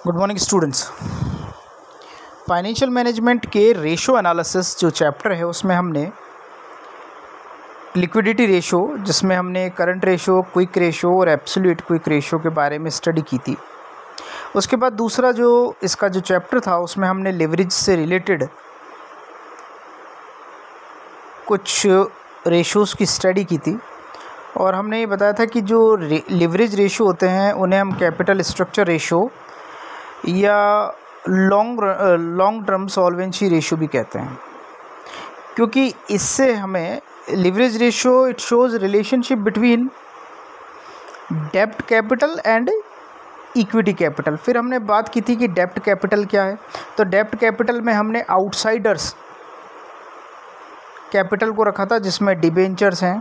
Good morning students. Financial management के ratio analysis जो chapter है उसमें हमने लिक्विडिटी रेशो, जिसमें हमने करंट रेशो, क्विक रेशो और एब्सोल्यूट क्विक रेशो के बारे में स्टडी की थी। उसके बाद दूसरा जो इसका जो चैप्टर था उसमें हमने लिवरेज से रिलेटेड कुछ रेशोज़ की स्टडी की थी और हमने ये बताया था कि जो लिवरेज रेशो होते हैं उन्हें हम कैपिटल स्ट्रक्चर रेशो या लॉन्ग टर्म सॉल्वेंसी रेशो भी कहते हैं, क्योंकि इससे हमें leverage ratio it shows relationship between डेब्ट कैपिटल एंड इक्विटी कैपिटल। फिर हमने बात की थी कि डेब्ट कैपिटल क्या है। तो डेब्ट कैपिटल में हमने आउटसाइडर्स कैपिटल को रखा था, जिसमें डिबेंचर्स हैं,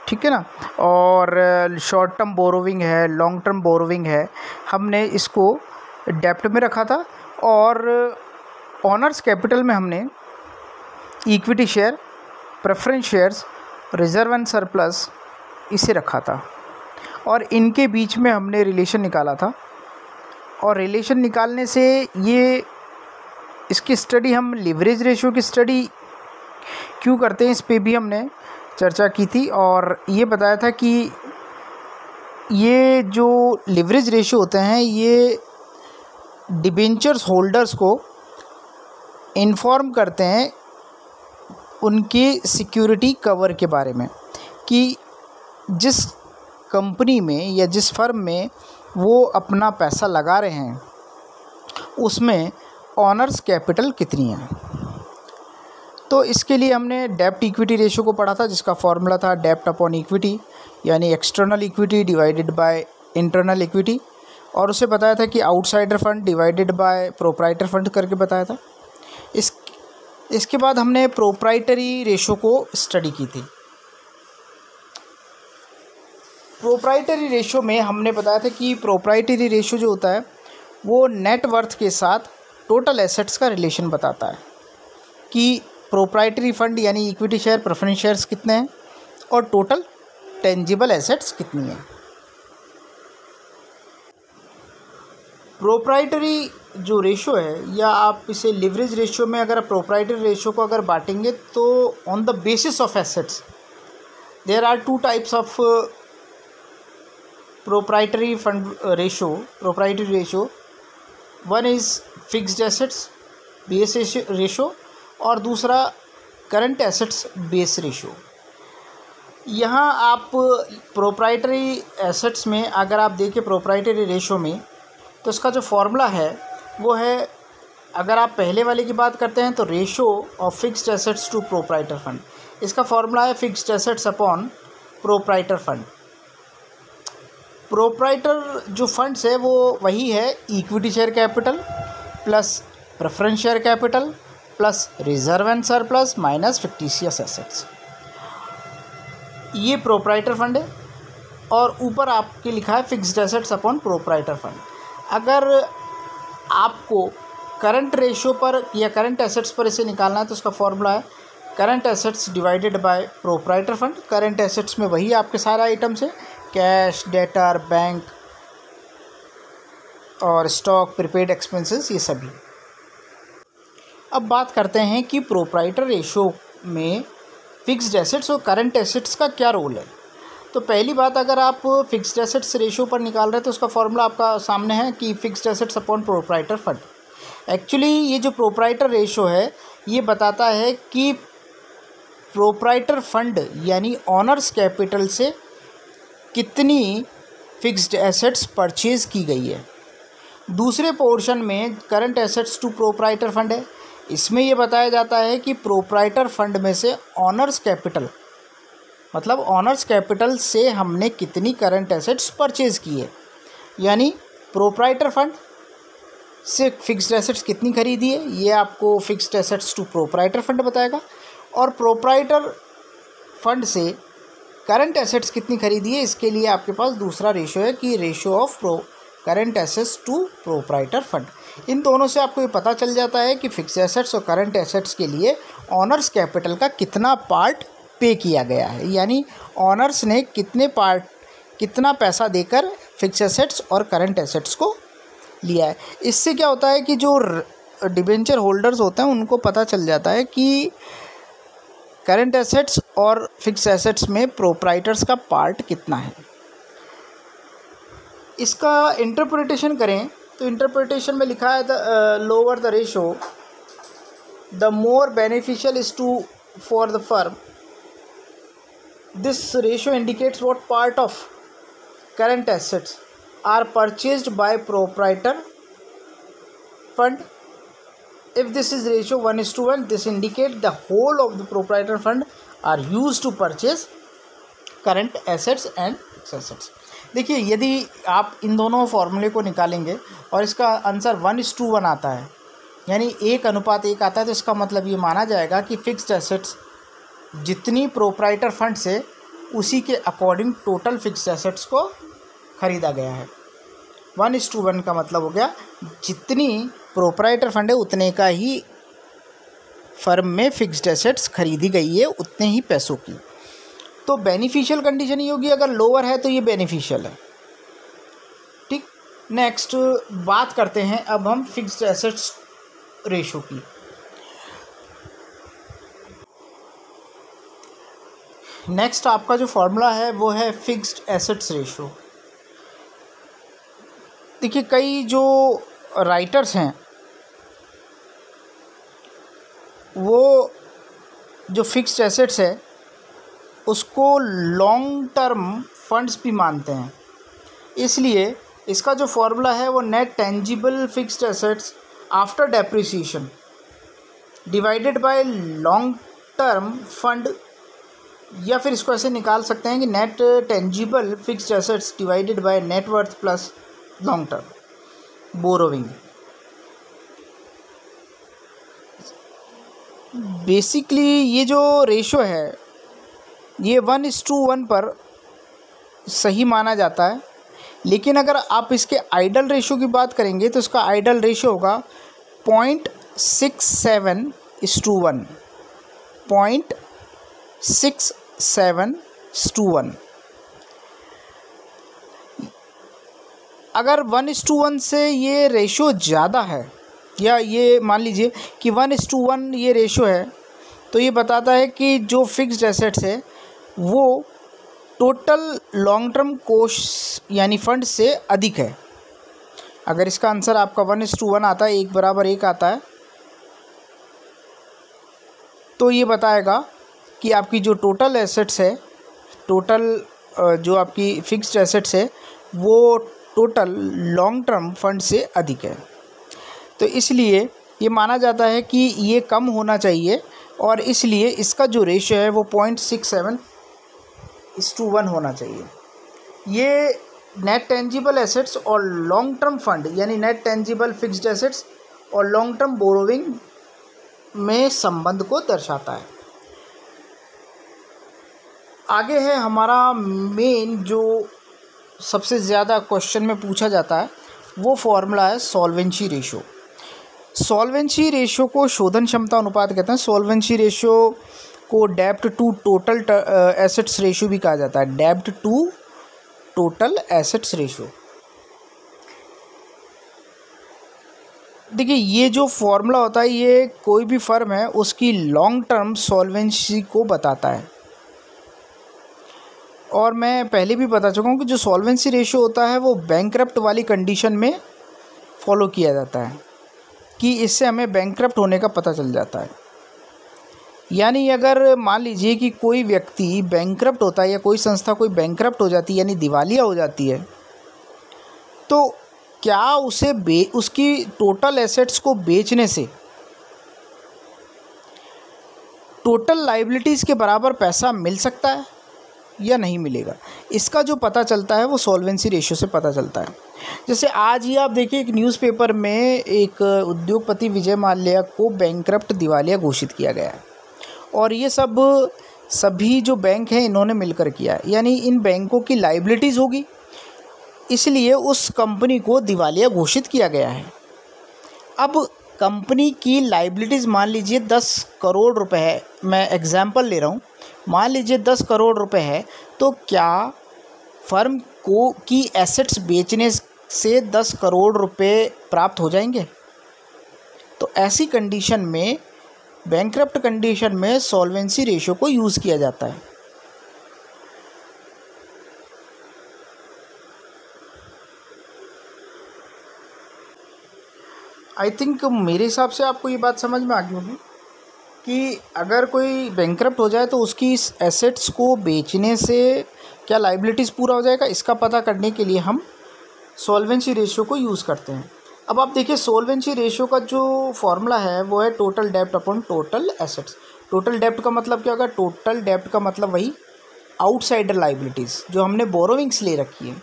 ठीक है ना, और शॉर्ट टर्म बोरोविंग है, लॉन्ग टर्म बोरोविंग है, हमने इसको डेब्ट में रखा था। और ऑनर्स कैपिटल में हमने equity share, preference shares, reserve and surplus इसे रखा था और इनके बीच में हमने रिलेशन निकाला था। और रिलेशन निकालने से ये इसकी स्टडी, हम लिवरेज रेशो की स्टडी क्यों करते हैं इस पे भी हमने चर्चा की थी और ये बताया था कि ये जो लिवरेज रेशो होते हैं ये डिबेंचर्स होल्डर्स को इन्फॉर्म करते हैं उनके सिक्योरिटी कवर के बारे में, कि जिस कंपनी में या जिस फर्म में वो अपना पैसा लगा रहे हैं उसमें ऑनर्स कैपिटल कितनी है। तो इसके लिए हमने डेब्ट इक्विटी रेशो को पढ़ा था, जिसका फॉर्मूला था डेब्ट अपॉन इक्विटी, यानी external equity divided by internal equity, और उसे बताया था कि outsider fund divided by proprietor fund करके बताया था। इसके बाद हमने प्रोप्राइटरी रेशो को स्टडी की थी। प्रोप्राइटरी रेशो में हमने बताया था कि प्रोप्राइटरी रेशो जो होता है वो नेट वर्थ के साथ टोटल एसेट्स का रिलेशन बताता है कि प्रोप्राइटरी फंड यानी इक्विटी शेयर, प्रेफरेंस शेयर्स कितने हैं और टोटल टेंजिबल एसेट्स कितनी है। प्रोप्राइटरी जो रेशो है, या आप इसे लिवरेज रेशो में अगर प्रोप्राइटरी रेशो को अगर बांटेंगे तो on the basis of assets there are two types of proprietary fund ratio, proprietary ratio. One is fixed assets base ratio और दूसरा करंट एसेट्स बेस रेशो। यहाँ आप प्रोप्राइटरी एसेट्स में अगर आप देखें प्रोप्राइटरी रेशो में, तो इसका जो फॉर्मूला है वो है, अगर आप पहले वाले की बात करते हैं तो ratio of fixed assets to proprietor fund, इसका फॉर्मूला है fixed assets upon proprietor fund. Proprietor जो फंड्स है वो वही है equity share capital plus preference share capital plus reserve and surplus minus fictitious assets, ये प्रोप्राइटर फंड है। और ऊपर आपके लिखा है fixed assets upon proprietor fund. अगर आपको करंट रेशो पर या करंट एसेट्स पर इसे निकालना है तो उसका फॉर्मूला है current assets divided by proprietor fund. Current assets में वही आपके सारे आइटम्स है, कैश, डेटर, बैंक और स्टॉक, प्रीपेड एक्सपेंसेस, ये सभी। अब बात करते हैं कि प्रोप्राइटर रेशो में फिक्स्ड एसेट्स और करंट एसेट्स का क्या रोल है। तो पहली बात, अगर आप फिक्स्ड एसेट्स रेशो पर निकाल रहे हैं तो उसका फॉर्मूला आपका सामने है कि fixed assets upon proprietor fund. Actually ये जो प्रोप्राइटर रेशो है ये बताता है कि प्रोप्राइटर फंड यानी ऑनर्स कैपिटल से कितनी फिक्स्ड एसेट्स परचेज़ की गई है। दूसरे पोर्शन में current assets to proprietor fund है, इसमें ये बताया जाता है कि प्रोप्राइटर फंड में से ऑनर्स कैपिटल, मतलब ऑनर्स कैपिटल से हमने कितनी करंट एसेट्स परचेज़ की है, यानी प्रोप्राइटर फंड से फिक्स्ड एसेट्स कितनी खरीदी है ये आपको fixed assets to proprietor fund बताएगा, और प्रोप्राइटर फंड से करंट एसेट्स कितनी खरीदी है इसके लिए आपके पास दूसरा रेशो है कि ratio of current assets to proprietor fund. इन दोनों से आपको ये पता चल जाता है कि फिक्स्ड एसेट्स और करंट एसेट्स के लिए ऑनर्स कैपिटल का कितना पार्ट पे किया गया है, यानी ऑनर्स ने कितना पैसा देकर फिक्स्ड एसेट्स और करंट एसेट्स को लिया है। इससे क्या होता है कि जो डिबेंचर होल्डर्स होते हैं उनको पता चल जाता है कि करंट एसेट्स और फिक्स्ड एसेट्स में प्रोप्राइटर्स का पार्ट कितना है। इसका इंटरप्रिटेशन करें तो इंटरप्रिटेशन में लिखा है the lower the ratio the more beneficial is to for the firm. This ratio indicates what part of current assets are purchased by proprietor fund. If this is ratio 1:1, this indicate the whole of the proprietor fund are used to purchase current assets and fixed assets। देखिए, यदि आप इन दोनों फॉर्मूले को निकालेंगे और इसका answer 1:1 आता है, यानी 1:1 आता है, तो इसका मतलब ये माना जाएगा कि फिक्स्ड एसेट्स जितनी प्रोप्राइटर फंड से उसी के अकॉर्डिंग टोटल फिक्स्ड एसेट्स को ख़रीदा गया है। 1:1 का मतलब हो गया जितनी प्रोप्राइटर फंड है उतने का ही फर्म में फिक्स्ड एसेट्स खरीदी गई है, उतने ही पैसों की। तो बेनिफिशियल कंडीशन ही होगी, अगर लोअर है तो ये बेनिफिशियल है। ठीक, नेक्स्ट बात करते हैं अब हम फिक्स्ड एसेट्स रेशो की। नेक्स्ट आपका जो फॉर्मूला है वो है फिक्स्ड एसेट्स रेशो। देखिए, कई जो राइटर्स हैं वो जो फिक्स्ड एसेट्स है उसको लॉन्ग टर्म फंड्स भी मानते हैं, इसलिए इसका जो फॉर्मूला है वो net tangible fixed assets after depreciation divided by long term fund, या फिर इसको ऐसे निकाल सकते हैं कि net tangible fixed assets divided by net worth plus long term borrowing. Basically ये जो रेशो है ये 1:1 पर सही माना जाता है, लेकिन अगर आप इसके आइडल रेशो की बात करेंगे तो इसका आइडल रेशो होगा 0.67:1, 0.67:1। अगर 1:1 से ये रेशो ज़्यादा है, या ये मान लीजिए कि 1:1 ये रेशो है, तो ये बताता है कि जो फिक्स्ड एसेट्स है वो टोटल लॉन्ग टर्म कोष यानी फंड से अधिक है। अगर इसका आंसर आपका 1:1 आता है, 1:1 आता है, तो ये बताएगा कि आपकी जो टोटल एसेट्स है, टोटल जो आपकी फिक्स्ड एसेट्स है वो टोटल लॉन्ग टर्म फंड से अधिक है। तो इसलिए ये माना जाता है कि ये कम होना चाहिए, और इसलिए इसका जो रेशो है वो 0.67:1 होना चाहिए। ये नेट टेंजिबल एसेट्स और लॉन्ग टर्म फंड यानी नेट टेंजिबल फिक्स्ड एसेट्स और लॉन्ग टर्म बोरोविंग में संबंध को दर्शाता है। आगे है हमारा मेन जो सबसे ज़्यादा क्वेश्चन में पूछा जाता है, वो फॉर्मूला है सॉल्वेंसी रेशो। सॉल्वेंसी रेशो को शोधन क्षमता अनुपात कहते हैं। सॉल्वेंसी रेशो को डेब्ट टू टोटल एसेट्स रेशो भी कहा जाता है, डेब्ट टू टोटल एसेट्स रेशो। देखिए, ये जो फॉर्मूला होता है ये कोई भी फर्म है उसकी लॉन्ग टर्म सॉल्वेंसी को बताता है, और मैं पहले भी बता चुका हूँ कि जो सॉल्वेंसी रेशो होता है वो बैंकरप्ट वाली कंडीशन में फॉलो किया जाता है, कि इससे हमें बैंकरप्ट होने का पता चल जाता है। यानी अगर मान लीजिए कि कोई व्यक्ति बैंकरप्ट होता है या कोई संस्था कोई बैंकरप्ट हो जाती है यानी दिवालिया हो जाती है, तो क्या उसे उसकी टोटल एसेट्स को बेचने से टोटल लायबिलिटीज़ के बराबर पैसा मिल सकता है या नहीं मिलेगा, इसका जो पता चलता है वो सॉल्वेंसी रेशियो से पता चलता है। जैसे आज ही आप देखिए एक न्यूज़पेपर में एक उद्योगपति विजय माल्या को बैंकरप्ट दिवालिया घोषित किया गया है, और ये सभी जो बैंक हैं इन्होंने मिलकर किया है, यानी इन बैंकों की लायबिलिटीज़ होगी, इसलिए उस कंपनी को दिवालिया घोषित किया गया है। अब कंपनी की लायबिलिटीज़ मान लीजिए 10 करोड़ रुपए है, मैं एग्जांपल ले रहा हूँ, मान लीजिए 10 करोड़ रुपए है, तो क्या फर्म को की एसेट्स बेचने से 10 करोड़ रुपए प्राप्त हो जाएंगे। तो ऐसी कंडीशन में, बैंकरप्ट कंडीशन में सॉल्वेंसी रेशियो को यूज़ किया जाता है। आई थिंक मेरे हिसाब से आपको ये बात समझ में आ गई होगी कि अगर कोई बैंकरप्ट हो जाए तो उसकी इस एसेट्स को बेचने से क्या लाइबिलिटीज़ पूरा हो जाएगा, इसका पता करने के लिए हम सॉल्वेंसी रेशियो को यूज़ करते हैं। अब आप देखिए, सॉल्वेंसी रेशियो का जो फॉर्मूला है वो है टोटल डेब्ट अपॉन टोटल एसेट्स। टोटल डेब्ट का मतलब क्या होगा? टोटल डेब्ट का मतलब वही आउटसाइडर लाइबिलिटीज़ जो हमने बोरोविंग्स ले रखी है,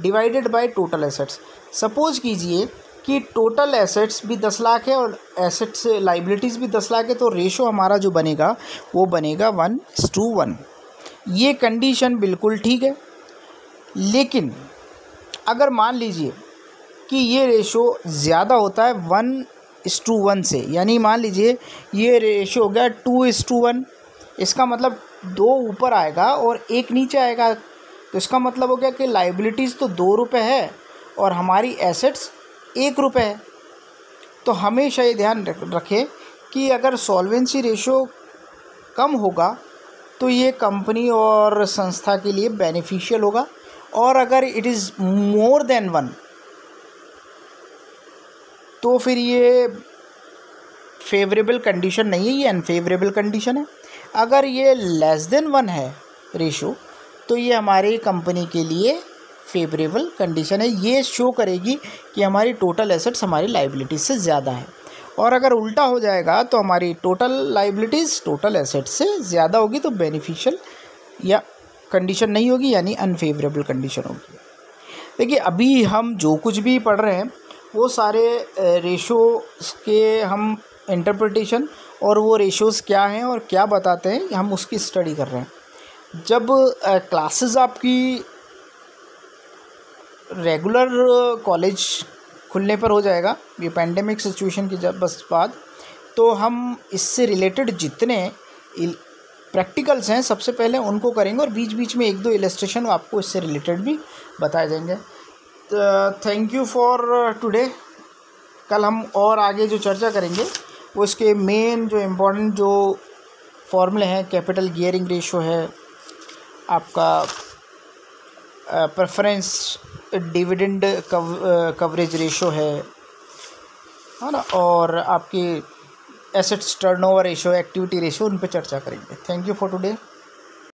divided by total assets. Suppose कीजिए कि टोटल एसेट्स भी 10 लाख है और एसेट्स लाइबिलिटीज़ भी 10 लाख है, तो रेशो हमारा जो बनेगा वो बनेगा 1:1। ये कंडीशन बिल्कुल ठीक है। लेकिन अगर मान लीजिए कि ये रेशो ज़्यादा होता है 1:1 से, यानी मान लीजिए ये रेशो हो गया 2:1, इसका मतलब 2 ऊपर आएगा और 1 नीचे आएगा, तो इसका मतलब हो गया कि लाइबिलिटीज़ तो 2 रुपये है और हमारी एसेट्स 1 रुपये है। तो हमेशा ये ध्यान रखें कि अगर सॉल्वेंसी रेशो कम होगा तो ये कंपनी और संस्था के लिए बेनिफिशियल होगा, और अगर इट इज़ मोर देन 1 तो फिर ये फेवरेबल कंडीशन नहीं है, ये अनफेवरेबल कंडीशन है। अगर ये लेस देन 1 है रेशो तो ये हमारी कंपनी के लिए फेवरेबल कंडीशन है। ये शो करेगी कि हमारी टोटल एसेट्स हमारी लाइबिलिटीज़ से ज़्यादा है, और अगर उल्टा हो जाएगा तो हमारी टोटल लाइबिलिटीज़ टोटल एसेट्स से ज़्यादा होगी, तो बेनिफिशियल या कंडीशन नहीं होगी, यानी अनफेवरेबल कंडीशन होगी। देखिए, अभी हम जो कुछ भी पढ़ रहे हैं वो सारे रेशो के हम इंटरप्रिटेशन और वो रेशोज़ क्या हैं और क्या बताते हैं हम उसकी स्टडी कर रहे हैं। जब क्लासेस आपकी रेगुलर कॉलेज खुलने पर हो जाएगा, ये पैंडेमिक सिचुएशन की जब बस बाद, तो हम इससे रिलेटेड जितने प्रैक्टिकल्स हैं सबसे पहले उनको करेंगे, और बीच बीच में 1-2 इलस्ट्रेशन आपको इससे रिलेटेड भी बताए जाएंगे। Thank you for today. कल हम और आगे जो चर्चा करेंगे वो इसके मेन जो इम्पोर्टेंट जो फॉर्मूले हैं, कैपिटल गियरिंग रेशो है, आपका प्रेफरेंस डिविडेंड कवरेज रेशो है ना, और आपकी assets turnover ratio, activity ratio, उन पे चर्चा करेंगे। Thank you for today.